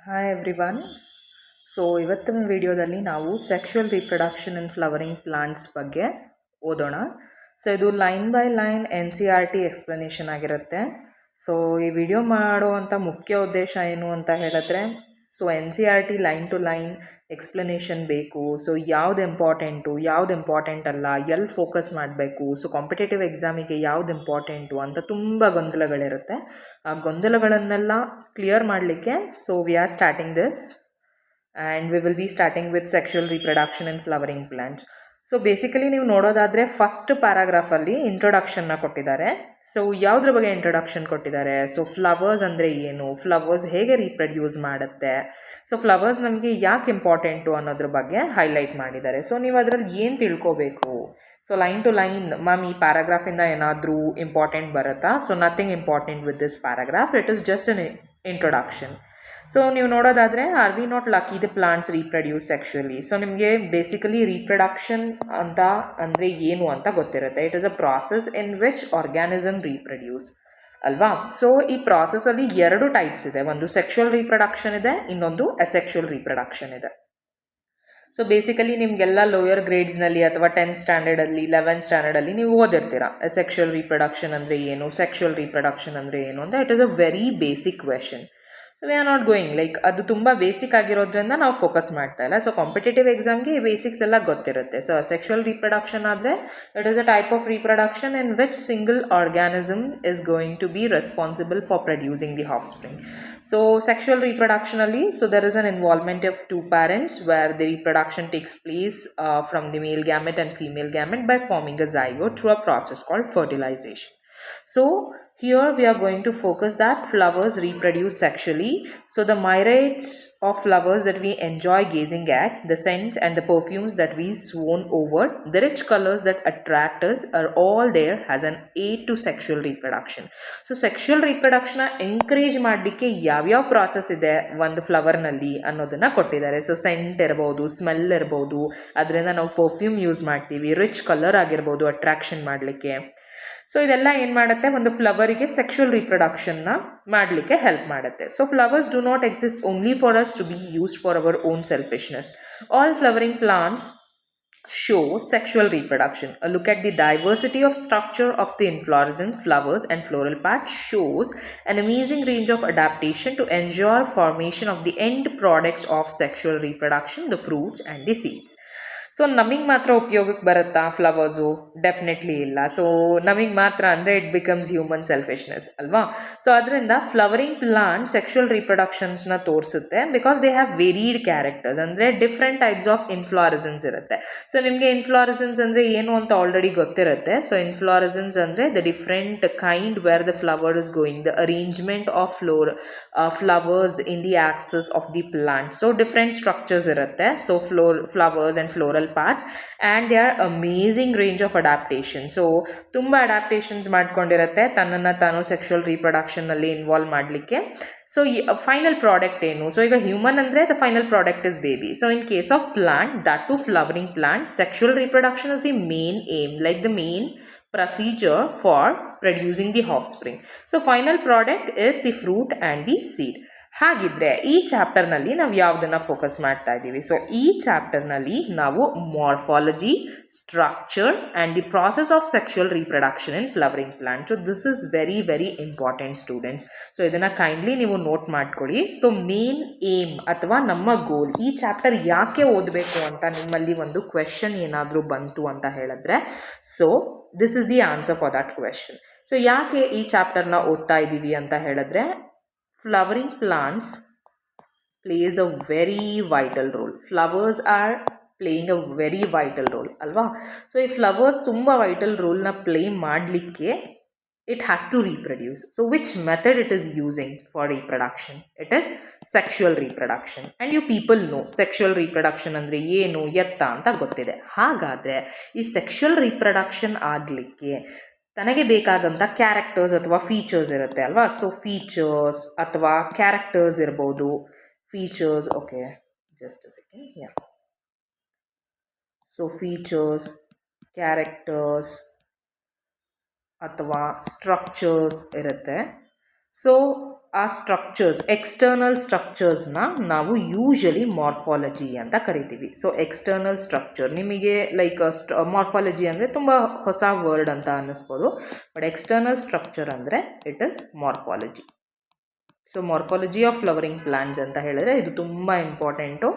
Hi everyone. So ಇವತ್ತಿನ ವಿಡಿಯೋದಲ್ಲಿ ನಾವು sexual reproduction in flowering plants ಬಗ್ಗೆ ಓದೋಣ. ಸೊ ಇದು line by line NCERT explanation ಆಗಿರುತ್ತೆ. ಸೊ ಈ ವಿಡಿಯೋ ಮಾಡುವಂಥ ಮುಖ್ಯ ಉದ್ದೇಶ ಏನು ಅಂತ ಹೇಳಿದ್ರೆ, so NCERT line to line explanation ಬೇಕು. ಸೊ ಯಾವ್ದು ಇಂಪಾರ್ಟೆಂಟ್ ಅಲ್ಲ, ಎಲ್ಲಿ ಫೋಕಸ್ ಮಾಡಬೇಕು, ಸೊ ಕಾಂಪಿಟೇಟಿವ್ ಎಕ್ಸಾಮಿಗೆ ಯಾವ್ದು ಇಂಪಾರ್ಟೆಂಟು ಅಂತ ತುಂಬ ಗೊಂದಲಗಳಿರುತ್ತೆ. ಆ ಗೊಂದಲಗಳನ್ನೆಲ್ಲ ಕ್ಲಿಯರ್ ಮಾಡಲಿಕ್ಕೆ so we are starting this and we will be starting with sexual reproduction in flowering plants. So basically ನೀವು ನೋಡೋದಾದರೆ ಫಸ್ಟ್ ಪ್ಯಾರಾಗ್ರಾಫಲ್ಲಿ ಇಂಟ್ರೊಡಕ್ಷನ್ನ ಕೊಟ್ಟಿದ್ದಾರೆ. ಸೊ ಯಾವುದ್ರ ಬಗ್ಗೆ ಇಂಟ್ರೊಡಕ್ಷನ್ ಕೊಟ್ಟಿದ್ದಾರೆ? ಸೊ ಫ್ಲವರ್ಸ್ ಅಂದರೆ ಏನು, ಫ್ಲವರ್ಸ್ ಹೇಗೆ ರೀಪ್ರೊಡ್ಯೂಸ್ ಮಾಡುತ್ತೆ, ಸೊ ಫ್ಲವರ್ಸ್ ನಮಗೆ ಯಾಕೆ ಇಂಪಾರ್ಟೆಂಟು ಅನ್ನೋದ್ರ ಬಗ್ಗೆ ಹೈಲೈಟ್ ಮಾಡಿದ್ದಾರೆ. ಸೊ ನೀವು ಅದರಲ್ಲಿ ಏನು ತಿಳ್ಕೋಬೇಕು? So line to line ma'am ಈ ಪ್ಯಾರಾಗ್ರಾಫಿಂದ ಏನಾದರೂ ಇಂಪಾರ್ಟೆಂಟ್ ಬರುತ್ತಾ? So nothing important with this paragraph, it is just an introduction. So ನೀವು ನೋಡೋದಾದರೆ are we not lucky the plants reproduce sexually. So ನಿಮಗೆ ಬೇಸಿಕಲಿ ರೀಪ್ರೊಡಕ್ಷನ್ ಅಂತ ಅಂದರೆ ಏನು ಅಂತ ಗೊತ್ತಿರುತ್ತೆ. It is a process in which organism reproduce ಅಲ್ವಾ. So ಈ ಪ್ರಾಸೆಸ್ಸಲ್ಲಿ ಎರಡು ಟೈಪ್ಸ್ ಇದೆ. ಒಂದು ಸೆಕ್ಷುವಲ್ ರೀಪ್ರೊಡಕ್ಷನ್ ಇದೆ, ಇನ್ನೊಂದು ಅಸೆಕ್ಷುವಲ್ ರೀಪ್ರೊಡಕ್ಷನ್ ಇದೆ. ಸೊ ಬೇಸಿಕಲಿ ನಿಮಗೆಲ್ಲ ಲೋಯರ್ ಗ್ರೇಡ್ಸ್ನಲ್ಲಿ ಅಥವಾ 10th ಸ್ಟ್ಯಾಂಡರ್ಡಲ್ಲಿ 11th ಸ್ಟ್ಯಾಂಡರ್ಡಲ್ಲಿ ನೀವು ಓದಿರ್ತೀರ ಸೆಕ್ಷುವಲ್ ರೀಪ್ರೊಡಕ್ಷನ್ ಅಂದರೆ ಏನು, ಸೆಕ್ಷುವಲ್ ರೀಪ್ರೊಡಕ್ಷನ್ ಅಂದರೆ ಏನು ಅಂತ. It is a very basic question. So we are not going like ಅದು ತುಂಬ ಬೇಸಿಕ್ ಆಗಿರೋದ್ರಿಂದ ನಾವು ಫೋಕಸ್ ಮಾಡ್ತಾ ಇಲ್ಲ. ಸೊ ಕಾಂಪಿಟೇಟಿವ್ ಎಕ್ಸಾಮ್ಗೆ ಈ ಬೇಸಿಕ್ಸ್ ಎಲ್ಲ ಗೊತ್ತಿರುತ್ತೆ. ಸೊ ಸೆಕ್ಷುವಲ್ ರೀಪ್ರೊಡಕ್ಷನ್ ಆದರೆ it is a type of reproduction in which single organism is going to be responsible for producing the offspring. So sexual ರೀಪ್ರೊಡಕ್ಷನಲ್ಲಿ so there is an involvement of two parents where the reproduction takes place from the male gamete and female gamete by forming a zygote through a process called fertilization. So here we are going to focus that flowers reproduce sexually. So the myriads of flowers that we enjoy gazing at, the scents and the perfumes that we swoon over, the rich colors that attract us are all there as an aid to sexual reproduction. So sexual reproduction encourage ಮಾಡಲಿಕ್ಕೆ ಯಾವ್ಯಾವ process ಇದೆ ಒಂದು ಫ್ಲವರ್ನಲ್ಲಿ ಅನ್ನೋದನ್ನು ಕೊಟ್ಟಿದ್ದಾರೆ. So scent ಇರ್ಬೋದು, smell ಇರ್ಬೋದು, ಅದರಿಂದ ನಾವು ಪರ್ಫ್ಯೂಮ್ ಯೂಸ್ ಮಾಡ್ತೀವಿ, ರಿಚ್ ಕಲರ್ ಆಗಿರ್ಬೋದು ಅಟ್ರಾಕ್ಷನ್ ಮಾಡಲಿಕ್ಕೆ. ಸೊ ಇದೆಲ್ಲ ಏನು ಮಾಡುತ್ತೆ, ಒಂದು ಫ್ಲವರಿಗೆ ಸೆಕ್ಷುವಲ್ ರೀಪ್ರೊಡಕ್ಷನ್ನ ಮಾಡಲಿಕ್ಕೆ ಹೆಲ್ಪ್ ಮಾಡುತ್ತೆ. So flowers do not exist only for us to be used for our own selfishness. All flowering plants show sexual reproduction. A look at the diversity of structure of the inflorescence, flowers and floral parts shows an amazing range of adaptation to ensure formation of the end products of sexual reproduction, the fruits and the seeds. So ನಮಗೆ ಮಾತ್ರ ಉಪಯೋಗಕ್ಕೆ ಬರುತ್ತಾ flowers? Definitely ಇಲ್ಲ. So ನಮಗೆ ಮಾತ್ರ ಅಂದರೆ it becomes human selfishness ಅಲ್ವಾ. So ಅದರಿಂದ ಫ್ಲವರಿಂಗ್ ಪ್ಲಾಂಟ್ ಸೆಕ್ಷುವಲ್ ರೀಪ್ರೊಡಕ್ಷನ್ಸ್ನ ತೋರಿಸುತ್ತೆ because they have varied characters. ಅಂದರೆ ಡಿಫ್ರೆಂಟ್ ಟೈಪ್ಸ್ ಆಫ್ ಇನ್ಫ್ಲಾರೆಸೆನ್ಸ್ ಇರುತ್ತೆ. ಸೊ ನಿಮಗೆ ಇನ್ಫ್ಲಾರೆಸೆನ್ಸ್ ಅಂದರೆ ಏನು ಅಂತ ಆಲ್ರೆಡಿ ಗೊತ್ತಿರುತ್ತೆ. ಸೊ ಇನ್ಫ್ಲಾರೆಸೆನ್ಸ್ ಅಂದರೆ the different kind where the flower is going, the arrangement of flowers in the axis of the plant. So different structures ಇರುತ್ತೆ. So flowers and floral parts and they are amazing range of adaptation. So ತುಂಬ adaptations ಮಾಡ್ಕೊಂಡಿರುತ್ತೆ ತನ್ನನ್ನು ತಾನು sexual ರೀಪ್ರೊಡಕ್ಷನ್ನಲ್ಲಿ involve ಮಾಡಲಿಕ್ಕೆ. So final product ಏನು? So ಈಗ human ಅಂದರೆ the final product is baby. So in case of plant, that to flowering plant, sexual reproduction is the main aim, like the main procedure for producing the offspring. So final product is the fruit and the seed. ಹಾಗಿದ್ರೆ ಈ ಚಾಪ್ಟರ್ನಲ್ಲಿ ನಾವು ಯಾವುದನ್ನು focus ಮಾಡ್ತಾ ಇದ್ದೀವಿ? So ಈ ಚಾಪ್ಟರ್ನಲ್ಲಿ ನಾವು morphology, structure and the process of sexual reproduction in flowering plant. So this is very very important students. So ಇದನ್ನು kindly ನೀವು ನೋಟ್ ಮಾಡ್ಕೊಳ್ಳಿ. ಸೊ ಮೇನ್ ಏಮ್ ಅಥವಾ ನಮ್ಮ ಗೋಲ್, ಈ ಚಾಪ್ಟರ್ ಯಾಕೆ ಓದಬೇಕು ಅಂತ ನಿಮ್ಮಲ್ಲಿ ಒಂದು ಕ್ವೆಶನ್ ಏನಾದರೂ ಬಂತು ಅಂತ ಹೇಳಿದ್ರೆ, so this is the answer for that question. So ಯಾಕೆ ಈ ಚಾಪ್ಟರ್ನ ಓದ್ತಾ ಇದ್ದೀವಿ ಅಂತ ಹೇಳಿದ್ರೆ, flowering plants plays a very vital role. Flowers are playing a very vital role ಅಲ್ವಾ. ಸೊ ಈ ಫ್ಲವರ್ಸ್ ತುಂಬ ವೈಟಲ್ ರೋಲ್ನ ಪ್ಲೇ ಮಾಡಲಿಕ್ಕೆ it has to reproduce. So which method it is using for reproduction? It is sexual reproduction. And you people know sexual reproduction ಅಂದರೆ ಏನು ಎತ್ತ ಅಂತ ಗೊತ್ತಿದೆ. ಹಾಗಾದರೆ ಈ ಸೆಕ್ಷುವಲ್ ರೀಪ್ರೊಡಕ್ಷನ್ ಆಗಲಿಕ್ಕೆ ತನಗೆ ಬೇಕಾಗಂಥ ಕ್ಯಾರೆಕ್ಟರ್ಸ್ ಅಥವಾ ಫೀಚರ್ಸ್ ಇರುತ್ತೆ ಅಲ್ವಾ. ಸೊ ಫೀಚರ್ಸ್ ಅಥವಾ ಕ್ಯಾರೆಕ್ಟರ್ಸ್ ಇರ್ಬೋದು. Features, okay just a second, yeah. So features, characters ಅಥವಾ ಸ್ಟ್ರಕ್ಚರ್ಸ್ ಇರುತ್ತೆ. ಸೊ ಆ ಸ್ಟ್ರಕ್ಚರ್ಸ್, ಎಕ್ಸ್ಟರ್ನಲ್ ಸ್ಟ್ರಕ್ಚರ್ಸ್ನ ನಾವು ಯೂಶಲಿ ಮಾರ್ಫಾಲಜಿ ಅಂತ ಕರಿತೀವಿ. ಸೊ ಎಕ್ಸ್ಟರ್ನಲ್ ಸ್ಟ್ರಕ್ಚರ್ ನಿಮಗೆ ಲೈಕ್ ಮಾರ್ಫಾಲಜಿ ಅಂದರೆ ತುಂಬ ಹೊಸ ವರ್ಡ್ ಅಂತ ಅನ್ನಿಸ್ಬೋದು, ಬಟ್ ಎಕ್ಸ್ಟರ್ನಲ್ ಸ್ಟ್ರಕ್ಚರ್ ಅಂದರೆ it is morphology. So morphology of flowering plants ಅಂತ ಹೇಳಿದ್ರೆ ಇದು ತುಂಬ ಇಂಪಾರ್ಟೆಂಟು.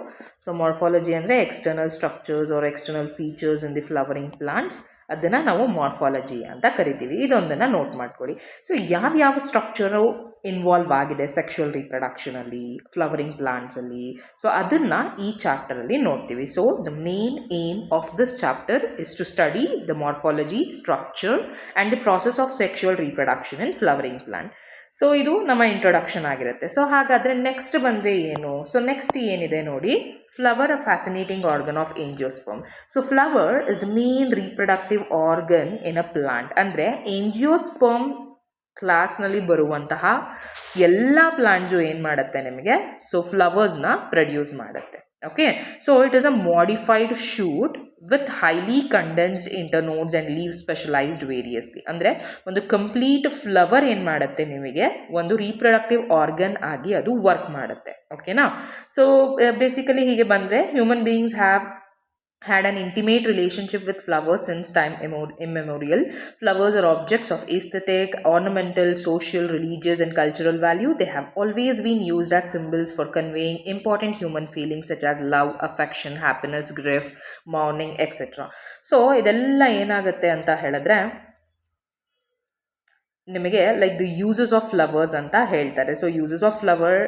ಸೊ ಮಾರ್ಫಾಲಜಿ ಅಂದರೆ external structures R external features in the flowering plants, ಅದನ್ನು ನಾವು ಮಾರ್ಫಾಲಜಿ ಅಂತ ಕರಿತೀವಿ. ಇದೊಂದನ್ನು ನೋಟ್ ಮಾಡ್ಕೊಳ್ಳಿ. ಸೊ ಯಾವ್ಯಾವ ಸ್ಟ್ರಕ್ಚರು ಇನ್ವಾಲ್ವ್ ಆಗಿದೆ ಸೆಕ್ಷುವಲ್ ರೀಪ್ರೊಡಕ್ಷನಲ್ಲಿ, ಫ್ಲವರಿಂಗ್ ಪ್ಲಾಂಟ್ಸಲ್ಲಿ, ಸೊ ಅದನ್ನು ಈ ಚಾಪ್ಟರಲ್ಲಿ ನೋಡ್ತೀವಿ. So the main aim of this chapter is to study the morphology, structure and the process of sexual reproduction in flowering plant. So ಇದು ನಮ್ಮ ಇಂಟ್ರೊಡಕ್ಷನ್ ಆಗಿರುತ್ತೆ. ಸೊ ಹಾಗಾದರೆ ನೆಕ್ಸ್ಟ್ ಬಂದರೆ ಏನು? ಸೊ ನೆಕ್ಸ್ಟ್ ಏನಿದೆ ನೋಡಿ, flower, a fascinating organ of angiosperm. So flower is the main reproductive organ in a plant. ಅಂದರೆ angiosperm ಕ್ಲಾಸ್ನಲ್ಲಿ ಬರುವಂತಹ ಎಲ್ಲ ಪ್ಲಾಂಟ್ಸು ಏನು ಮಾಡುತ್ತೆ ನಿಮಗೆ? ಸೊ ಫ್ಲವರ್ಸ್ನ ಪ್ರೊಡ್ಯೂಸ್ ಮಾಡುತ್ತೆ. Okay, so it is a modified shoot with highly condensed internodes and leave specialised variously. ಅಂದರೆ ಒಂದು ಕಂಪ್ಲೀಟ್ ಫ್ಲವರ್ ಏನು ಮಾಡುತ್ತೆ ನಿಮಗೆ? ಒಂದು ರೀಪ್ರೊಡಕ್ಟಿವ್ ಆರ್ಗನ್ ಆಗಿ ಅದು ವರ್ಕ್ ಮಾಡುತ್ತೆ. ಓಕೆನಾ? ಸೊ ಬೇಸಿಕಲಿ ಹೀಗೆ ಬಂದರೆ human beings have had an intimate relationship with flowers since time immemorial. Flowers are objects of aesthetic, ornamental, social, religious and cultural value. They have always been used as symbols for conveying important human feelings such as love, affection, happiness, grief, mourning, etc. So ಇದೆಲ್ಲ ಏನಾಗುತ್ತೆ ಅಂತ ಹೇಳಿದ್ರೆ ನಿಮಗೆ like the uses of flowers ಅಂತ ಹೇಳ್ತಾರೆ. So uses of flower,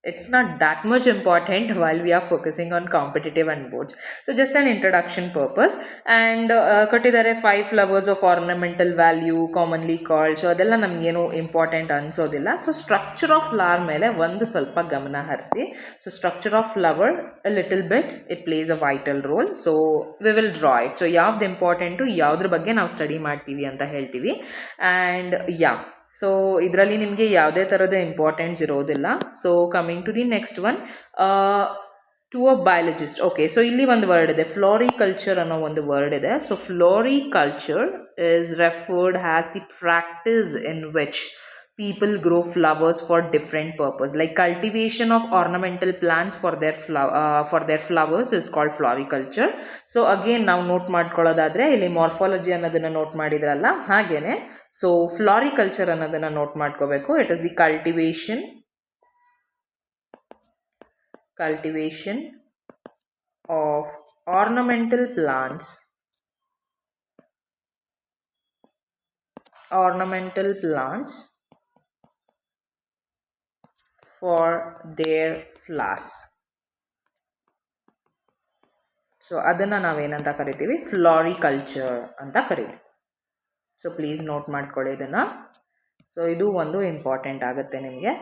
it's not that much important while we are focusing on competitive and boards. So just an introduction purpose. And kottidare 5 flowers of ornamental value commonly called. So adella namgenu important ansodilla. So structure of flower mele ಒಂದು ಸ್ವಲ್ಪ ಗಮನ ಹರಿಸಿ. So structure of flower a little bit it plays a vital role. So we will draw it. So ಯಾವ್ದು important, ಯಾವುದ್ರ ಬಗ್ಗೆ ನಾವು study ಮಾಡ್ತೀವಿ ಅಂತ ಹೇಳ್ತೀವಿ. ಆ್ಯಂಡ್ ಸೊ ಇದರಲ್ಲಿ ನಿಮಗೆ ಯಾವುದೇ ಥರದ ಇಂಪಾರ್ಟೆನ್ಸ್ ಇರೋದಿಲ್ಲ. So coming to the next one, to a biologist. Okay, so ಇಲ್ಲಿ ಒಂದು ವರ್ಡ್ ಇದೆ, ಫ್ಲೋರಿಕಲ್ಚರ್ ಅನ್ನೋ ಒಂದು ವರ್ಡ್ ಇದೆ. So floriculture is referred as the practice in which people grow flowers for different purpose, like cultivation of ornamental plants for their flowers is called floriculture. So again ನಾವು note ಮಾಡ್ಕೊಳ್ಳೋದಾದ್ರೆ ಇಲ್ಲಿ morphology ಅನ್ನೋದನ್ನ note ಮಾಡಿದ್ರಲ್ಲ, ಹಾಗೇನೆ so floriculture ಅನ್ನೋದನ್ನ note ಮಾಡ್ಕೋಬೇಕು. It is the cultivation of ornamental plants for their flowers. So ಅದನ್ನು ನಾವೇನಂತ ಕರಿತೀವಿ? ಫ್ಲೋರಿಕಲ್ಚರ್ ಅಂತ ಕರಿತೀವಿ. ಸೊ ಪ್ಲೀಸ್ ನೋಟ್ ಮಾಡ್ಕೊಳ್ಳಿ ಇದನ್ನು. ಸೊ ಇದು ಒಂದು ಇಂಪಾರ್ಟೆಂಟ್ ಆಗುತ್ತೆ ನಿಮಗೆ.